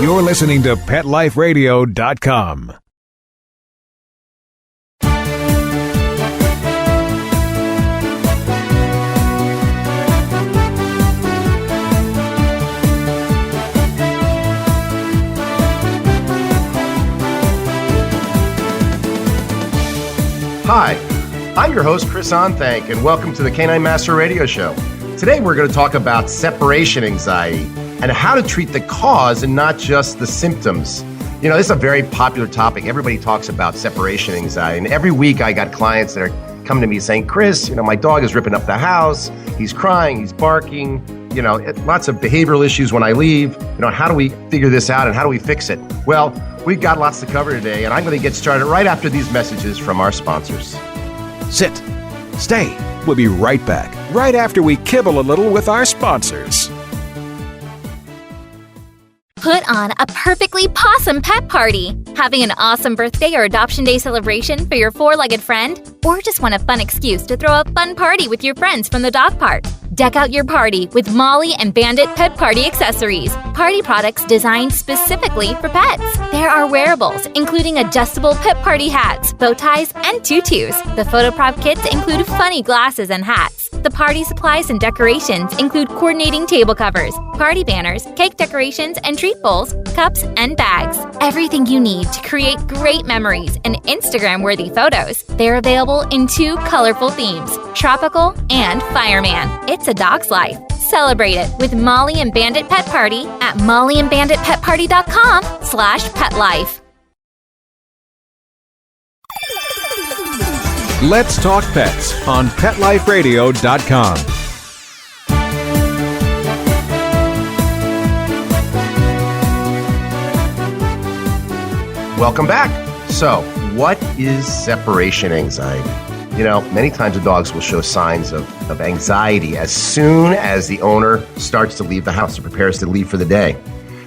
You're listening to PetLifeRadio.com. Hi, I'm your host, Chris Onthank, and welcome to the Canine Master Radio Show. Today we're going to talk about separation anxiety and how to treat the cause and not just the symptoms. You know, this is a very popular topic. Everybody talks about separation anxiety, and every week I got clients that are coming to me saying, Chris, you know, my dog is ripping up the house, he's crying, he's barking, you know, lots of behavioral issues when I leave. You know, how do we figure this out and how do we fix it? Well, we've got lots to cover today, and I'm going to get started right after these messages from our sponsors. Sit. Stay. We'll be right back, right after we kibble a little with our sponsors. Put on a perfectly possum pet party. Having an awesome birthday or adoption day celebration for your four-legged friend? Or just want a fun excuse to throw a fun party with your friends from the dog park? Deck out your party with Molly and Bandit Pet Party accessories. Party products designed specifically for pets. There are wearables, including adjustable pet party hats, bow ties, and tutus. The photo prop kits include funny glasses and hats. The party supplies and decorations include coordinating table covers, party banners, cake decorations, and treat bowls, cups, and bags. Everything you need to create great memories and Instagram-worthy photos. They're available in 2 colorful themes, Tropical and Fireman. It's a dog's life. Celebrate it with Molly and Bandit Pet Party at mollyandbanditpetparty.com/petlife. Let's talk pets on PetLifeRadio.com. Welcome back. So, what is separation anxiety? You know, many times the dogs will show signs of anxiety as soon as the owner starts to leave the house or prepares to leave for the day.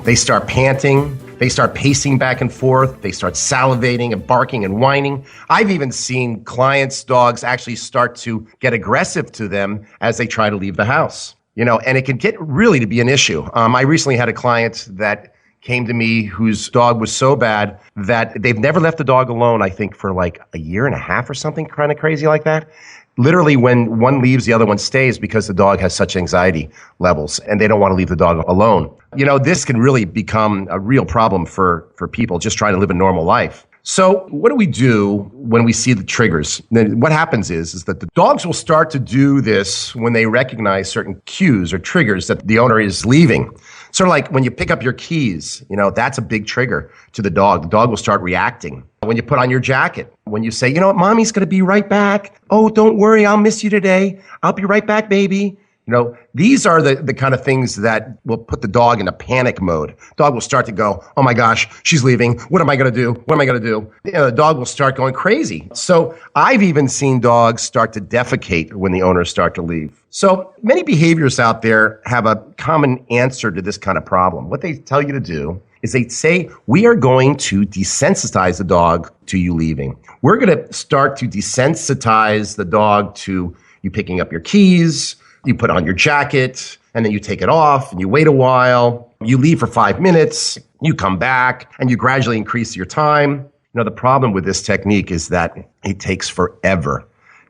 They start panting. They start pacing back and forth. They start salivating and barking and whining. I've even seen clients' dogs actually start to get aggressive to them as they try to leave the house. You know, and it can get really to be an issue. I recently had a client that came to me whose dog was so bad that they've never left the dog alone, I think, for like a year and a half or something kind of crazy like that. Literally, when one leaves, the other one stays because the dog has such anxiety levels and they don't want to leave the dog alone. You know, this can really become a real problem for people just trying to live a normal life. So what do we do when we see the triggers? Then what happens is that the dogs will start to do this when they recognize certain cues or triggers that the owner is leaving. Sort of like when you pick up your keys, you know, that's a big trigger to the dog. The dog will start reacting. When you put on your jacket, when you say, you know what, mommy's going to be right back. Oh, don't worry, I'll miss you today. I'll be right back, baby. You know, these are the kind of things that will put the dog in a panic mode. Dog will start to go, oh my gosh, she's leaving. What am I going to do? What am I going to do? You know, the dog will start going crazy. So I've even seen dogs start to defecate when the owners start to leave. So many behaviors out there have a common answer to this kind of problem. What they tell you to do is they say, we are going to desensitize the dog to you leaving. We're going to start to desensitize the dog to you picking up your keys. You put on your jacket, and then you take it off, and you wait a while. You leave for 5 minutes. You come back, and you gradually increase your time. You know, the problem with this technique is that it takes forever.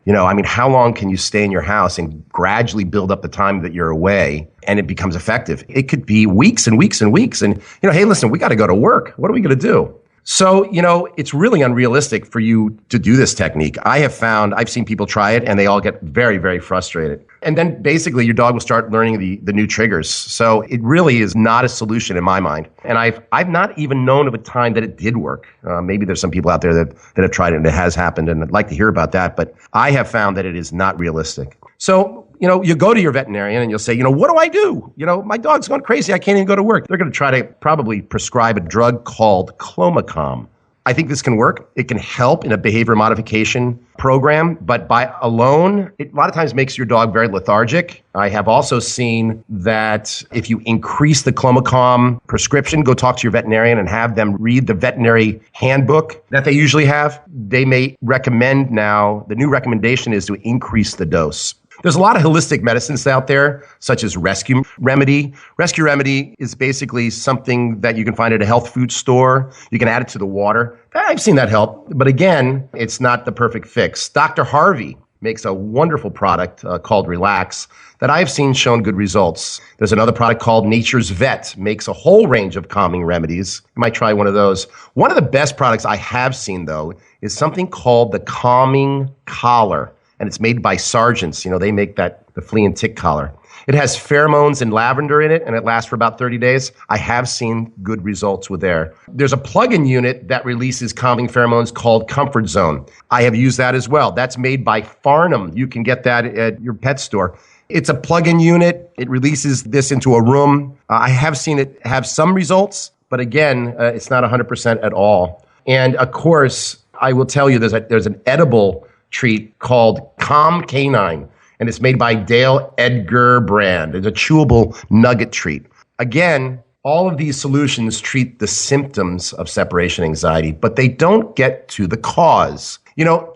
You know, I mean, how long can you stay in your house and gradually build up the time that you're away and it becomes effective? It could be weeks and weeks and weeks. And, you know, hey, listen, we got to go to work. What are we going to do? So, you know, it's really unrealistic for you to do this technique. I've seen people try it and they all get very, very frustrated. And then basically your dog will start learning the new triggers. So it really is not a solution in my mind. And I've not even known of a time that it did work. Maybe there's some people out there that have tried it and it has happened, and I'd like to hear about that. But I have found that it is not realistic. So, you know, you go to your veterinarian and you'll say, you know, what do I do? You know, my dog's gone crazy. I can't even go to work. They're going to try to probably prescribe a drug called Clomicalm. I think this can work. It can help in a behavior modification program, but by alone, it a lot of times makes your dog very lethargic. I have also seen that if you increase the Clomicalm prescription, go talk to your veterinarian and have them read the veterinary handbook that they usually have. They may recommend now, the new recommendation is to increase the dose. There's a lot of holistic medicines out there, such as Rescue Remedy. Rescue Remedy is basically something that you can find at a health food store. You can add it to the water. I've seen that help. But again, it's not the perfect fix. Dr. Harvey makes a wonderful product called Relax that I've seen shown good results. There's another product called Nature's Vet, makes a whole range of calming remedies. You might try one of those. One of the best products I have seen, though, is something called the Calming Collar, and it's made by Sargents. They make the flea and tick collar. It has pheromones and lavender in it, and it lasts for about 30 days. I have seen good results with there. There's a plug-in unit that releases calming pheromones called Comfort Zone. I have used that as well. That's made by Farnham. You can get that at your pet store. It's a plug-in unit. It releases this into a room. I have seen it have some results, but again, it's not 100% at all. And of course, I will tell you there's an edible treat called Calm Canine, and it's made by Dale Edgar brand. It's a chewable nugget treat. Again, all of these solutions treat the symptoms of separation anxiety, but they don't get to the cause.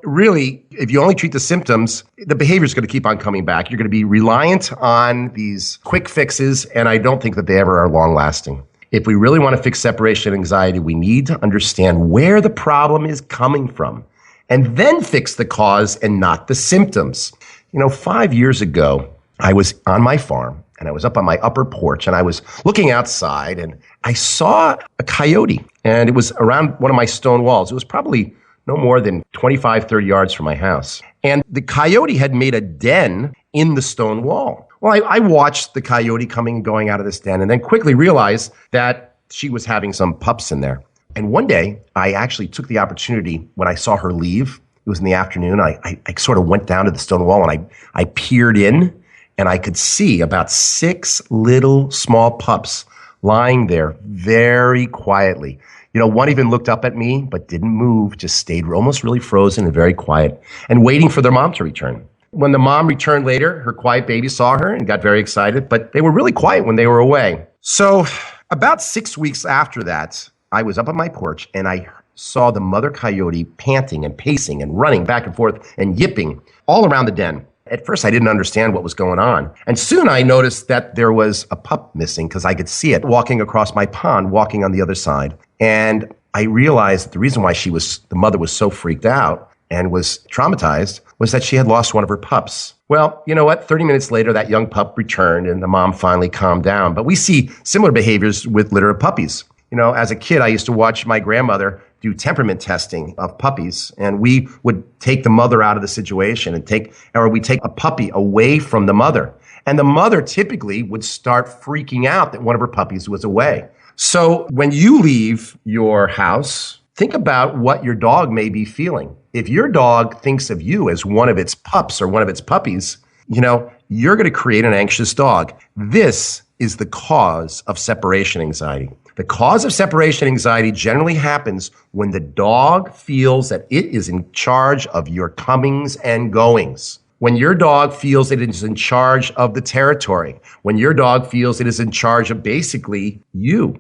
Really, if you only treat the symptoms, the behavior is going to keep on coming back. You're going to be reliant on these quick fixes, and I don't think that they ever are long-lasting. If we really want to fix separation anxiety, we need to understand where the problem is coming from, and then fix the cause and not the symptoms. 5 years ago, I was on my farm, and I was up on my upper porch, and I was looking outside, and I saw a coyote, and it was around one of my stone walls. It was probably no more than 25, 30 yards from my house. And the coyote had made a den in the stone wall. Well, I watched the coyote coming and going out of this den, and then quickly realized that she was having some pups in there. And one day, I actually took the opportunity when I saw her leave. It was in the afternoon. I sort of went down to the stone wall, and I peered in, and I could see about 6 little small pups lying there very quietly. One even looked up at me, but didn't move, just stayed almost really frozen and very quiet and waiting for their mom to return. When the mom returned later, her quiet baby saw her and got very excited, but they were really quiet when they were away. So about 6 weeks after that, I was up on my porch and I saw the mother coyote panting and pacing and running back and forth and yipping all around the den. At first, I didn't understand what was going on. And soon I noticed that there was a pup missing because I could see it walking across my pond, walking on the other side. And I realized that the reason why the mother was so freaked out and was traumatized was that she had lost one of her pups. Well, you know what? 30 minutes later, that young pup returned and the mom finally calmed down. But we see similar behaviors with litter of puppies. As a kid, I used to watch my grandmother do temperament testing of puppies, and we would take the mother out of the situation we take a puppy away from the mother. And the mother typically would start freaking out that one of her puppies was away. So when you leave your house, think about what your dog may be feeling. If your dog thinks of you as one of its pups or one of its puppies, you're going to create an anxious dog. This is the cause of separation anxiety. The cause of separation anxiety generally happens when the dog feels that it is in charge of your comings and goings. When your dog feels it is in charge of the territory. When your dog feels it is in charge of basically you.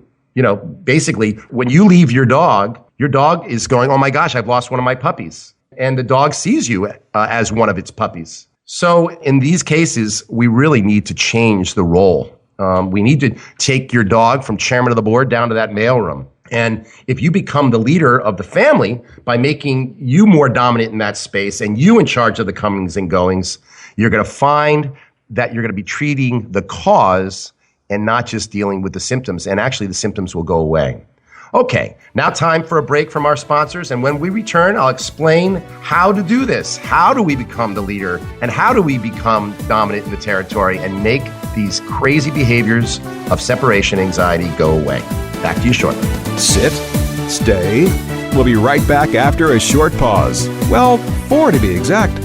Basically, when you leave your dog is going, oh my gosh, I've lost one of my puppies. And the dog sees you as one of its puppies. So in these cases, we really need to change the role. We need to take your dog from chairman of the board down to that mailroom. And if you become the leader of the family by making you more dominant in that space and you in charge of the comings and goings, you're going to find that you're going to be treating the cause and not just dealing with the symptoms. And actually, the symptoms will go away. Okay, now time for a break from our sponsors. And when we return, I'll explain how to do this. How do we become the leader? And how do we become dominant in the territory and make these crazy behaviors of separation anxiety go away? Back to you shortly. Sit, stay. We'll be right back after a short pause. Well, 4 to be exact.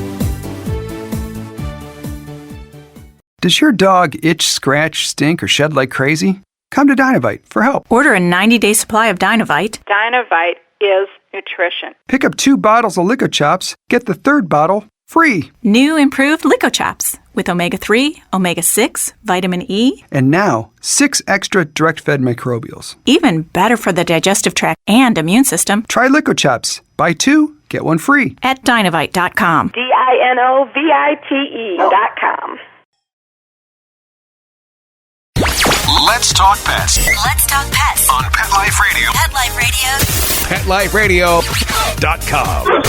Does your dog itch, scratch, stink, or shed like crazy? Come to Dynovite for help. Order a 90-day supply of Dynovite. Dynovite is nutrition. Pick up 2 bottles of Lico-Chops. Get the 3rd bottle free. New improved Lico-Chops with omega-3, omega-6, vitamin E. And now, 6 extra direct-fed microbials. Even better for the digestive tract and immune system. Try Lico-Chops. Buy 2, Get one free at Dinovite.com. DINOVITE.com. Let's talk pets Let's talk pets on Pet Life Radio. Pet Life Radio. PetLifeRadio.com.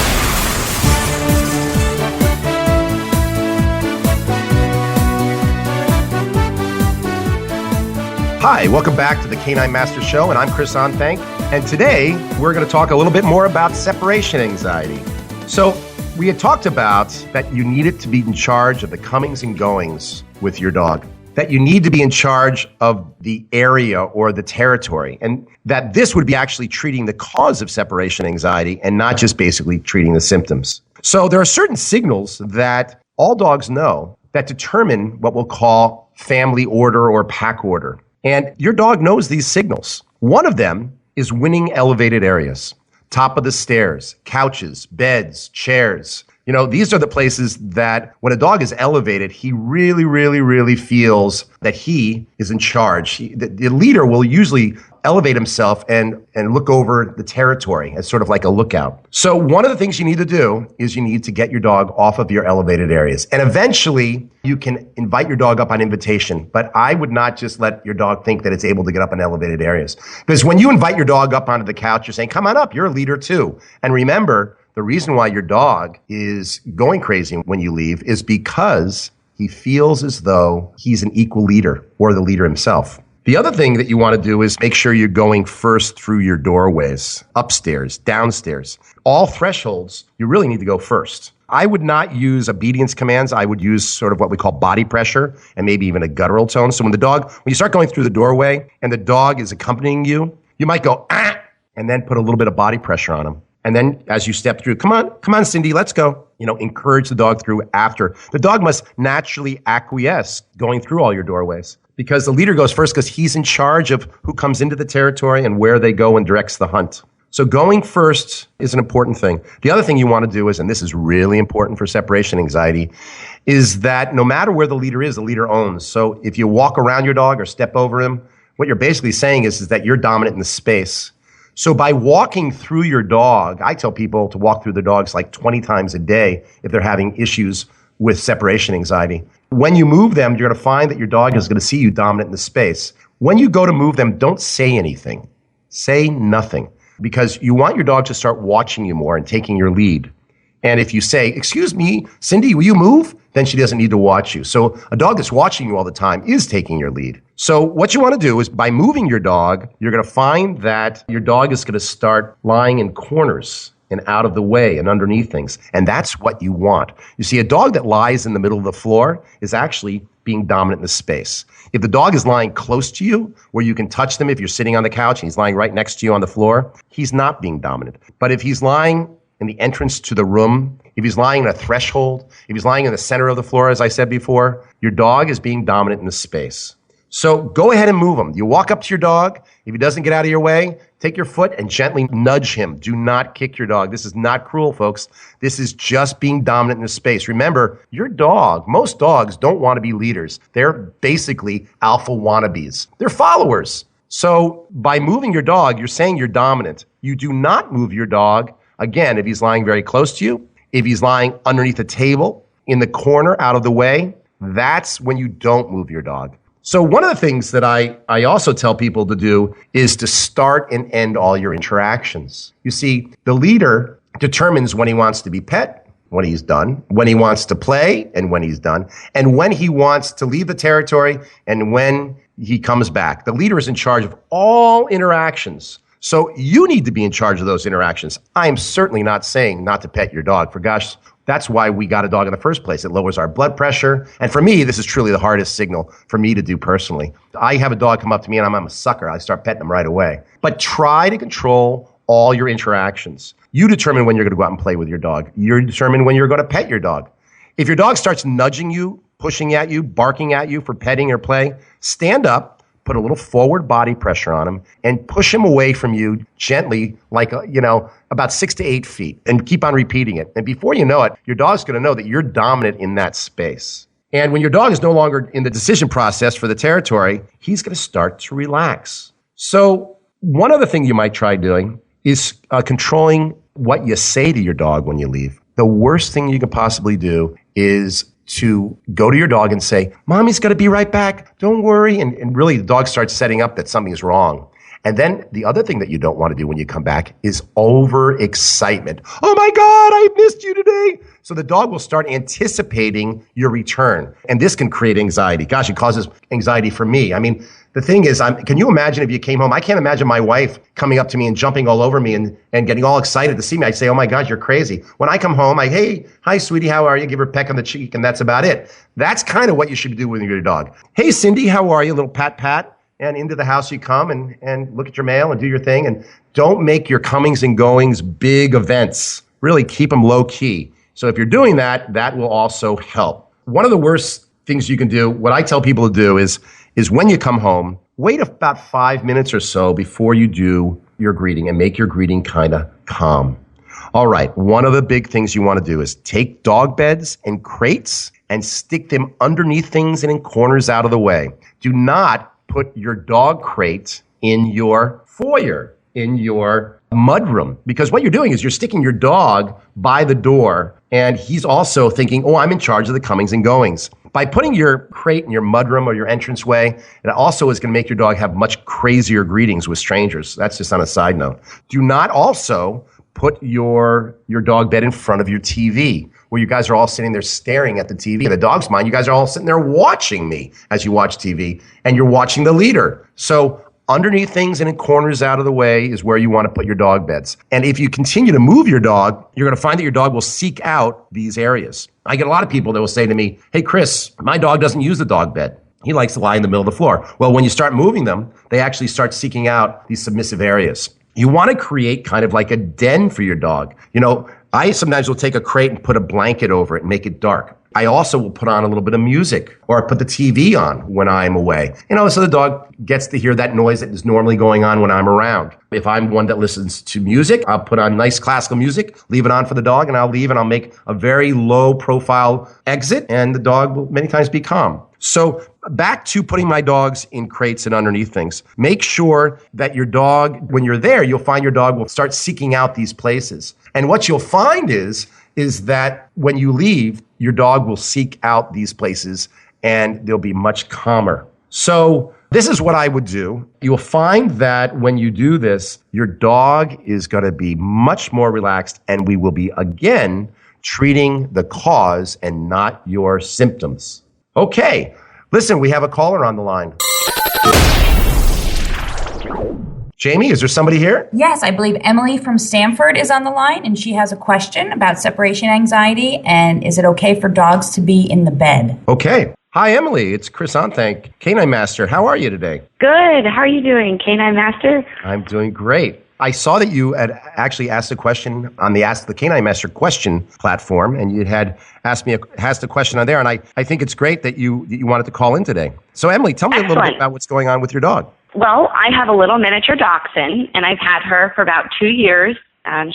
Hi, welcome back to the Canine Master Show, and I'm Chris Onthank. And today, we're going to talk a little bit more about separation anxiety. So, we had talked about that you needed to be in charge of the comings and goings with your dog, that you need to be in charge of the area or the territory, and that this would be actually treating the cause of separation anxiety and not just basically treating the symptoms. So, there are certain signals that all dogs know that determine what we'll call family order or pack order. And your dog knows these signals. One of them is winning elevated areas. Top of the stairs, couches, beds, chairs. You know, these are the places that when a dog is elevated, he really feels that he is in charge. The leader will usually elevate himself and look over the territory as sort of like a lookout. So one of the things you need to do is you need to get your dog off of your elevated areas. And eventually you can invite your dog up on invitation, but I would not just let your dog think that it's able to get up in elevated areas. Because when you invite your dog up onto the couch, you're saying, come on up, you're a leader too. And remember, the reason why your dog is going crazy when you leave is because he feels as though he's an equal leader or the leader himself. The other thing that you want to do is make sure you're going first through your doorways, upstairs, downstairs. All thresholds, you really need to go first. I would not use obedience commands. I would use sort of what we call body pressure and maybe even a guttural tone. So when you start going through the doorway and the dog is accompanying you, you might go, ah, and then put a little bit of body pressure on him. And then as you step through, come on, Cindy, let's go. You know, encourage the dog through after. The dog must naturally acquiesce going through all your doorways because the leader goes first because he's in charge of who comes into the territory and where they go and directs the hunt. So going first is an important thing. The other thing you want to do is, and this is really important for separation anxiety, is that no matter where the leader is, the leader owns. So if you walk around your dog or step over him, what you're basically saying is that you're dominant in the space. So by walking through your dog, I tell people to walk through their dogs like 20 times a day if they're having issues with separation anxiety. When you move them, you're going to find that your dog is going to see you dominant in the space. When you go to move them, don't say anything. Say nothing. Because you want your dog to start watching you more and taking your lead. And if you say, excuse me, Cindy, will you move? Then she doesn't need to watch you. So a dog that's watching you all the time is taking your lead. So what you want to do is by moving your dog, you're going to find that your dog is going to start lying in corners and out of the way and underneath things. And that's what you want. You see, a dog that lies in the middle of the floor is actually being dominant in the space. If the dog is lying close to you, where you can touch them if you're sitting on the couch and he's lying right next to you on the floor, he's not being dominant. But if he's lying in the entrance to the room, if he's lying in a threshold, if he's lying in the center of the floor, as I said before, your dog is being dominant in the space. So go ahead and move him. You walk up to your dog. If he doesn't get out of your way, take your foot and gently nudge him. Do not kick your dog. This is not cruel, folks. This is just being dominant in the space. Remember, your dog, most dogs don't want to be leaders. They're basically alpha wannabes. They're followers. So by moving your dog, you're saying you're dominant. You do not move your dog, again, if he's lying very close to you, if he's lying underneath a table, in the corner, out of the way, that's when you don't move your dog. So one of the things that I also tell people to do is to start and end all your interactions. You see, the leader determines when he wants to be pet, when he's done, when he wants to play, and when he's done, and when he wants to leave the territory, and when he comes back. The leader is in charge of all interactions. So you need to be in charge of those interactions. I am certainly not saying not to pet your dog. For gosh, that's why we got a dog in the first place. It lowers our blood pressure. And for me, this is truly the hardest signal for me to do personally. I have a dog come up to me and I'm a sucker. I start petting him right away. But try to control all your interactions. You determine when you're going to go out and play with your dog. You determine when you're going to pet your dog. If your dog starts nudging you, pushing at you, barking at you for petting or play, stand up, put a little forward body pressure on him, and push him away from you gently, like, about 6 to 8 feet, and keep on repeating it. And before you know it, your dog's going to know that you're dominant in that space. And when your dog is no longer in the decision process for the territory, he's going to start to relax. So one other thing you might try doing is controlling what you say to your dog when you leave. The worst thing you could possibly do is to go to your dog and say, Mommy's going to be right back. Don't worry. And really the dog starts setting up that something's wrong. And then the other thing that you don't want to do when you come back is overexcitement. Oh my God, I missed you today. So the dog will start anticipating your return. And this can create anxiety. Gosh, it causes anxiety for me. I mean, the thing is, can you imagine if you came home? I can't imagine my wife coming up to me and jumping all over me and getting all excited to see me. I'd say, oh my God, you're crazy. When I come home, hey, hi, sweetie, how are you? Give her a peck on the cheek, and that's about it. That's kind of what you should do with your dog. Hey, Cindy, how are you? A little pat, pat. And into the house you come and look at your mail and do your thing. And don't make your comings and goings big events. Really keep them low key. So if you're doing that, that will also help. One of the worst things you can do, what I tell people to do is when you come home, wait about 5 minutes or so before you do your greeting and make your greeting kind of calm. All right, one of the big things you want to do is take dog beds and crates and stick them underneath things and in corners out of the way. Do not put your dog crate in your foyer, in your mudroom, because what you're doing is you're sticking your dog by the door, and he's also thinking, oh, I'm in charge of the comings and goings. By putting your crate in your mudroom or your entranceway, it also is going to make your dog have much crazier greetings with strangers. That's just on a side note. Do not also put your dog bed in front of your TV, where you guys are all sitting there staring at the TV. In the dog's mind, you guys are all sitting there watching me as you watch TV, and you're watching the leader. So underneath things and in corners out of the way is where you want to put your dog beds. And if you continue to move your dog, you're going to find that your dog will seek out these areas. I get a lot of people that will say to me, hey, Chris, my dog doesn't use the dog bed. He likes to lie in the middle of the floor. Well, when you start moving them, they actually start seeking out these submissive areas. You want to create kind of like a den for your dog. You know, I sometimes will take a crate and put a blanket over it and make it dark. I also will put on a little bit of music, or put the TV on when I'm away. You know, so the dog gets to hear that noise that is normally going on when I'm around. If I'm one that listens to music, I'll put on nice classical music, leave it on for the dog, and I'll leave and I'll make a very low profile exit, and the dog will many times be calm. So back to putting my dogs in crates and underneath things. Make sure that your dog, when you're there, you'll find your dog will start seeking out these places. And what you'll find is that when you leave, your dog will seek out these places and they'll be much calmer. So this is what I would do. You'll find that when you do this, your dog is going to be much more relaxed, and we will be, again, treating the cause and not your symptoms. Okay, listen, we have a caller on the line. Jamie, is there somebody here? Yes, I believe Emily from Stamford is on the line, and she has a question about separation anxiety, and is it okay for dogs to be in the bed? Okay. Hi, Emily. It's Chris Onthank, Canine Master. How are you today? Good. How are you doing, Canine Master? I'm doing great. I saw that you had actually asked a question on the Ask the Canine Master question platform, and you had asked a question on there, and I think it's great that you wanted to call in today. So, Emily, tell me a little bit about what's going on with your dog. Well, I have a little miniature dachshund, and I've had her for about 2 years.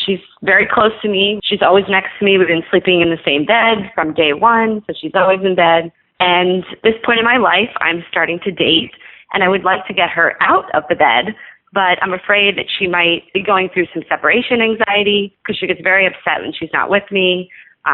She's very close to me. She's always next to me. We've been sleeping in the same bed from day one, so she's always in bed. And at this point in my life, I'm starting to date, and I would like to get her out of the bed, but I'm afraid that she might be going through some separation anxiety because she gets very upset when she's not with me,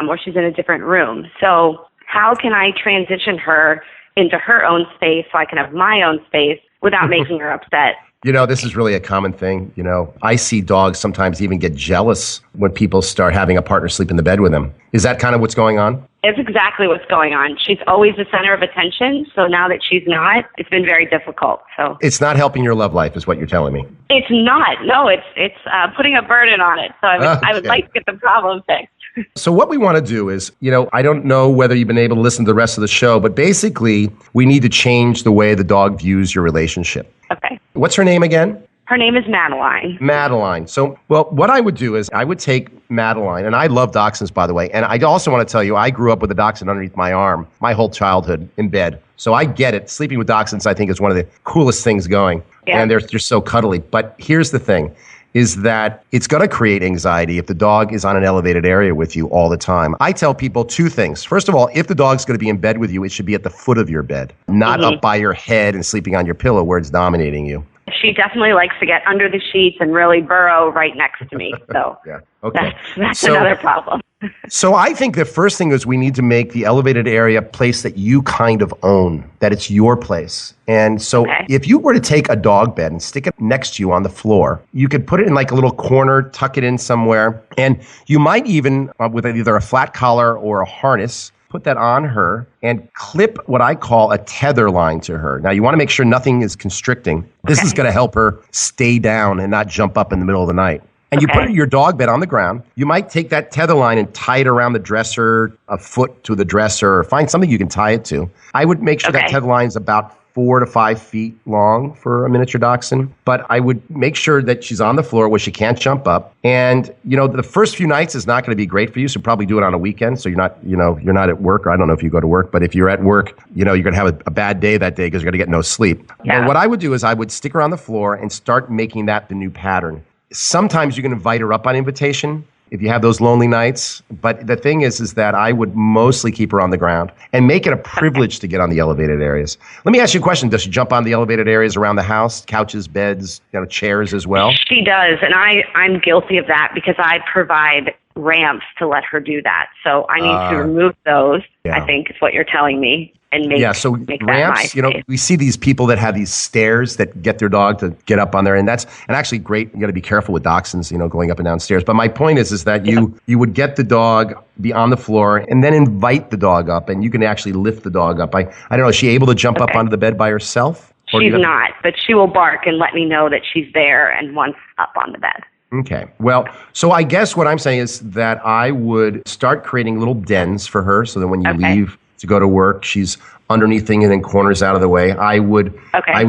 or she's in a different room. So how can I transition her into her own space so I can have my own space without making her upset? You know, this is really a common thing. You know, I see dogs sometimes even get jealous when people start having a partner sleep in the bed with them. Is that kind of what's going on? It's exactly what's going on. She's always the center of attention. So now that she's not, it's been very difficult. So it's not helping your love life is what you're telling me. It's not. No, it's putting a burden on it. So I would like to get the problem fixed. So what we want to do is, you know, I don't know whether you've been able to listen to the rest of the show, but basically we need to change the way the dog views your relationship. Okay. What's her name again? Her name is Madeline. Madeline. So, well, what I would do is I would take Madeline, and I love dachshunds, by the way, and I also want to tell you I grew up with a dachshund underneath my arm my whole childhood in bed. So I get it. Sleeping with dachshunds, I think, is one of the coolest things going. Yeah. And they're so cuddly. But here's the thing. Is that it's going to create anxiety if the dog is on an elevated area with you all the time. I tell people two things. First of all, if the dog's going to be in bed with you, it should be at the foot of your bed, not up by your head and sleeping on your pillow where it's dominating you. she definitely likes to get under the sheets and really burrow right next to me. So Yeah. Okay. that's another problem. So I think the first thing is we need to make the elevated area a place that you kind of own, that it's your place. And so if you were to take a dog bed and stick it next to you on the floor, you could put it in like a little corner, tuck it in somewhere, and you might even, with either a flat collar or a harness, put that on her and clip what I call a tether line to her. Now, you want to make sure nothing is constricting. This is going to help her stay down and not jump up in the middle of the night. And you put your dog bed on the ground. You might take that tether line and tie it around the dresser, a foot to the dresser, or find something you can tie it to. I would make sure that tether line is about 4 to 5 feet long for a miniature dachshund. But I would make sure that she's on the floor where she can't jump up. And, the first few nights is not going to be great for you. So probably do it on a weekend. So you're not, you're not at work. Or I don't know if you go to work, but if you're at work, you're going to have a bad day that day because you're going to get no sleep. Yeah. But what I would do is I would stick her on the floor and start making that the new pattern. Sometimes you can invite her up on invitation if you have those lonely nights. But the thing is that I would mostly keep her on the ground and make it a privilege to get on the elevated areas. Let me ask you a question. Does she jump on the elevated areas around the house, couches, beds, chairs as well? She does. And I'm guilty of that because I provide ramps to let her do that. So I need to remove those, I think is what you're telling me. And make ramps, we see these people that have these stairs that get their dog to get up on there. And actually great. You got to be careful with dachshunds, going up and down stairs. But my point is that you would get the dog be on the floor and then invite the dog up, and you can actually lift the dog up. I don't know, is she able to jump up onto the bed by herself? She's not, but she will bark and let me know that she's there and wants up on the bed. Okay. Well, so I guess what I'm saying is that I would start creating little dens for her so that when you leave to go to work, she's underneath things and in corners out of the way. I would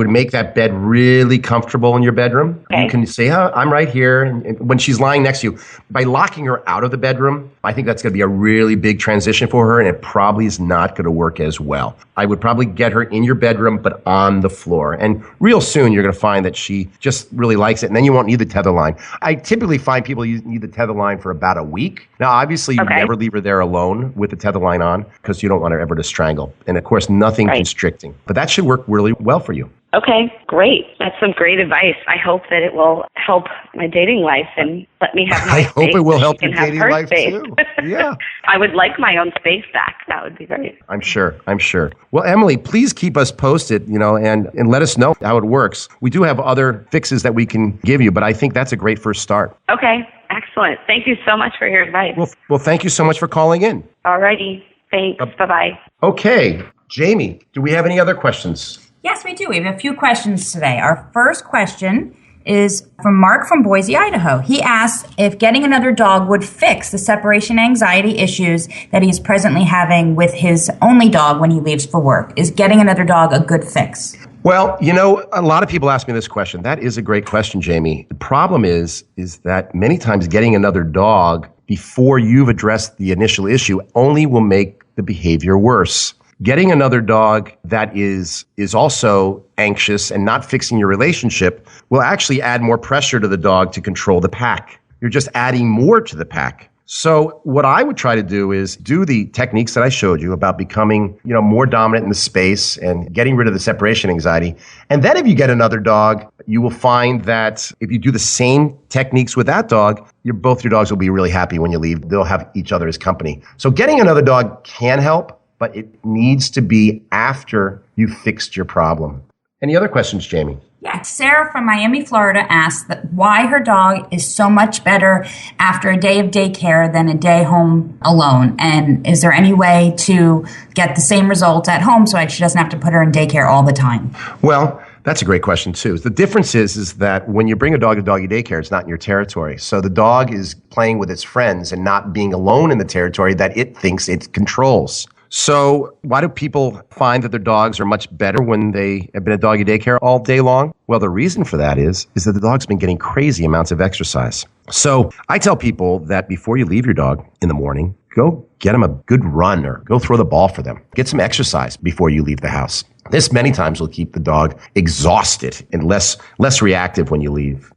make that bed really comfortable in your bedroom. You can say, I'm right here. And when she's lying next to you, by locking her out of the bedroom, I think that's going to be a really big transition for her, and it probably is not going to work as well. I would probably get her in your bedroom, but on the floor. And real soon, you're going to find that she just really likes it, and then you won't need the tether line. I typically find people need the tether line for about a week. Now, obviously, you never leave her there alone with the tether line on because you don't want her ever to strangle. And, of course, nothing constricting. But that should work really well for you. Okay, great. That's some great advice. I hope that it will help my dating life and let me have my space. I hope it will help your dating life space. too. Yeah. I would like my own space back. That would be great. I'm sure. Well, Emily, please keep us posted, and let us know how it works. We do have other fixes that we can give you, but I think that's a great first start. Okay, excellent. Thank you so much for your advice. Well, thank you so much for calling in. All righty. Thanks. Bye-bye. Okay. Jamie, do we have any other questions? Yes, we do. We have a few questions today. Our first question is from Mark from Boise, Idaho. He asks if getting another dog would fix the separation anxiety issues that he is presently having with his only dog when he leaves for work. Is getting another dog a good fix? Well, a lot of people ask me this question. That is a great question, Jamie. The problem is that many times getting another dog before you've addressed the initial issue only will make the behavior worse. Getting another dog that is also anxious and not fixing your relationship will actually add more pressure to the dog to control the pack. You're just adding more to the pack. So what I would try to do is do the techniques that I showed you about becoming, more dominant in the space and getting rid of the separation anxiety. And then if you get another dog, you will find that if you do the same techniques with that dog, both your dogs will be really happy when you leave. They'll have each other as company. So getting another dog can help, but it needs to be after you've fixed your problem. Any other questions, Jamie? Yeah, Sarah from Miami, Florida asked that why her dog is so much better after a day of daycare than a day home alone. And is there any way to get the same result at home so she doesn't have to put her in daycare all the time? Well, that's a great question, too. The difference is that when you bring a dog to doggy daycare, it's not in your territory. So the dog is playing with its friends and not being alone in the territory that it thinks it controls. So why do people find that their dogs are much better when they have been at doggy daycare all day long? Well, the reason for that is that the dog's been getting crazy amounts of exercise. So I tell people that before you leave your dog in the morning, go get them a good run or go throw the ball for them. Get some exercise before you leave the house. This many times will keep the dog exhausted and less reactive when you leave.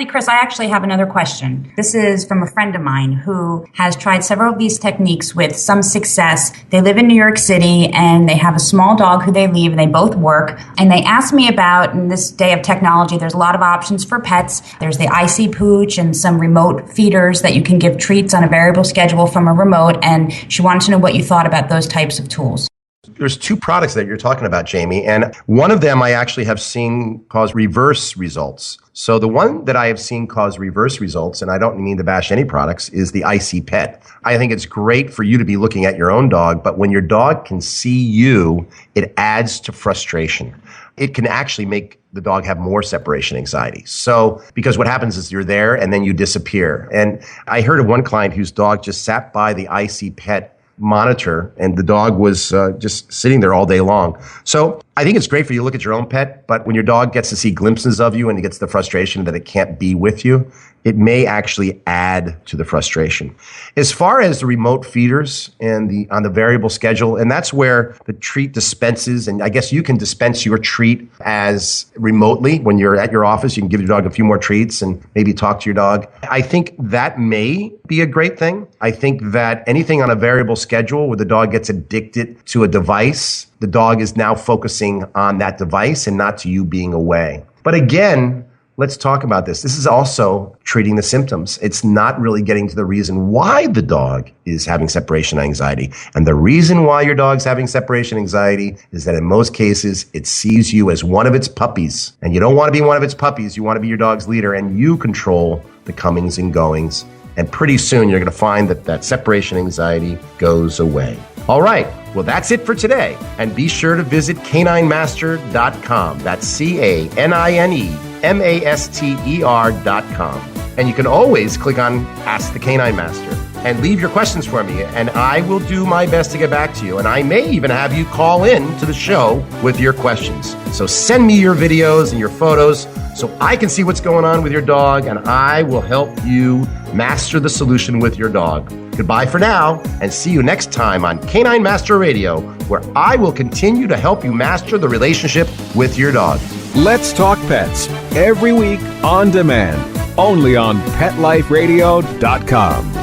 Chris, I actually have another question. This is from a friend of mine who has tried several of these techniques with some success. They live in New York City and they have a small dog who they leave and they both work. And they asked me about, in this day of technology, there's a lot of options for pets. There's the IC Pooch and some remote feeders that you can give treats on a variable schedule from a remote. And she wanted to know what you thought about those types of tools. There's two products that you're talking about, Jamie, and one of them I actually have seen cause reverse results. So the one that I have seen cause reverse results, and I don't mean to bash any products, is the IC Pet. I think it's great for you to be looking at your own dog, but when your dog can see you, it adds to frustration. It can actually make the dog have more separation anxiety. So, because what happens is you're there and then you disappear. And I heard of one client whose dog just sat by the IC Pet monitor and the dog was just sitting there all day long. So I think it's great for you to look at your own pet, but when your dog gets to see glimpses of you and it gets the frustration that it can't be with you, it may actually add to the frustration. As far as the remote feeders and on the variable schedule, and that's where the treat dispenses, and I guess you can dispense your treat as remotely when you're at your office. You can give your dog a few more treats and maybe talk to your dog. I think that may be a great thing. I think that anything on a variable schedule where the dog gets addicted to a device, the dog is now focusing on that device and not to you being away. But again, let's talk about this. This is also treating the symptoms. It's not really getting to the reason why the dog is having separation anxiety. And the reason why your dog's having separation anxiety is that in most cases, it sees you as one of its puppies. And you don't want to be one of its puppies. You want to be your dog's leader, and you control the comings and goings. And pretty soon, you're going to find that separation anxiety goes away. All right. Well, that's it for today. And be sure to visit caninemaster.com. That's CANINEMASTER.com. And you can always click on Ask the Canine Master and leave your questions for me. And I will do my best to get back to you. And I may even have you call in to the show with your questions. So send me your videos and your photos so I can see what's going on with your dog, and I will help you master the solution with your dog. Goodbye for now, and see you next time on Canine Master Radio, where I will continue to help you master the relationship with your dog. Let's Talk Pets, every week on demand, only on PetLifeRadio.com.